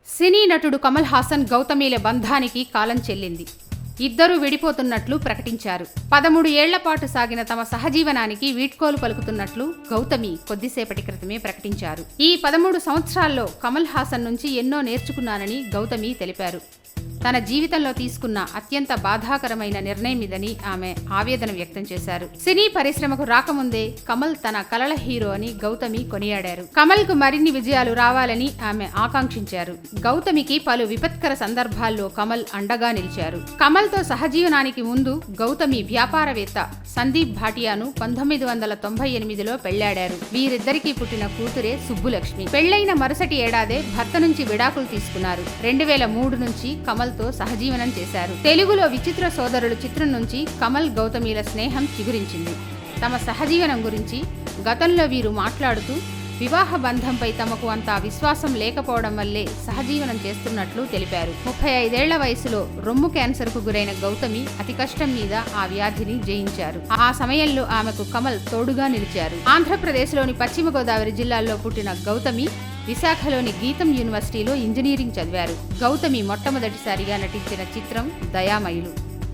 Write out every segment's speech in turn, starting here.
సినీ నటుడు కమల్ హాసన్ గౌతమిల బంధానికి కాలం చెల్లింది. ఇద్దరూ విడిపోతున్నట్లు ప్రకటించారు. 13 ఏళ్ల పాటు సాగిన తమ సహజీవనానికి వీడ్కోలు పలుకుతున్నట్లు గౌతమి కొద్దిసేపటి క్రితమే ప్రకటించారు. ఈ 13 సంవత్సరాల్లో కమల్ హాసన్ నుంచి ఎన్నో నేర్చుకున్నానని గౌతమి తెలిపారు. తన జీవితంలో తీసుకున్న అత్యంత బాధాకరమైన నిర్ణయం ఇదని ఆమె ఆవేదన వ్యక్తం చేశారు. సినీ పరిశ్రమకు రాకముందే కమల్ తన కలల హీరో అని గౌతమి కొనియాడారు. కమల్ కు మరిన్ని విజయాలు రావాలని ఆమె ఆకాంక్షించారు. గౌతమికి పలు విపత్కర సందర్భాల్లో కమల్ అండగా నిలిచారు. కమల్ తో సహజీవనానికి ముందు గౌతమి వ్యాపారవేత్త సందీప్ భాటియాను 1998లో పెళ్లాడారు. వీరిద్దరికీ పుట్టిన కూతురే సుబ్బులక్ష్మి. పెళ్లైన మరుసటి ఏడాదే భర్త నుంచి విడాకులు తీసుకున్నారు. 2003 నుంచి కమల్ తో సహజీవనం చేశారు. తెలుగులో విచిత్ర సోదరులు చిత్రం నుంచి కమల్ గౌతమిల స్నేహం చిగురించింది. తమ సహజీవనం గురించి గతంలో వీరు మాట్లాడుతూ వివాహ బంధంపై తమకు అంత విశ్వాసం లేకపోవడం వల్లే సహజీవనం చేస్తున్నట్లు తెలిపారు. 35 ఏళ్ల వయసులో రొమ్ము క్యాన్సర్ కు గురైన గౌతమి అతి కష్టం మీద ఆ వ్యాధిని జయించారు. ఆ సమయంలో ఆమెకు కమల్ తోడుగా నిలిచారు. ఆంధ్రప్రదేశ్లోని పశ్చిమ గోదావరి జిల్లాల్లో పుట్టిన గౌతమి విశాఖలోని గీతం యూనివర్సిటీలో ఇంజనీరింగ్ చదివారు. గౌతమి మొట్టమొదటిసారిగా నటించిన చిత్రం దయామయులు.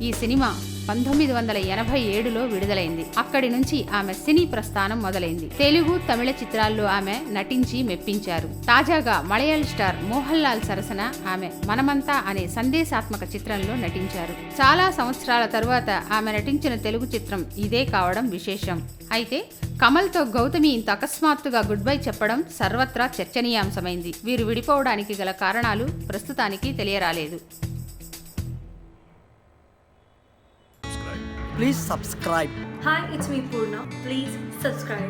ఈ సినిమా 1987లో విడుదలైంది. అక్కడి నుంచి ఆమె సినీ ప్రస్థానం మొదలైంది. తెలుగు, తమిళ చిత్రాల్లో ఆమె నటించి మెప్పించారు. తాజాగా మలయాళ స్టార్ మోహన్ లాల్ సరసన ఆమె మనమంతా అనే సందేశాత్మక చిత్రంలో నటించారు. చాలా సంవత్సరాల తరువాత ఆమె నటించిన తెలుగు చిత్రం ఇదే కావడం విశేషం. అయితే కమల్ తో గౌతమి ఇంత అకస్మాత్తుగా గుడ్ బై చెప్పడం సర్వత్రా చర్చనీయాంశమైంది. వీరు విడిపోవడానికి గల కారణాలు ప్రస్తుతానికి తెలియరాలేదు. Please subscribe. Hi, it's me Purna. Please subscribe.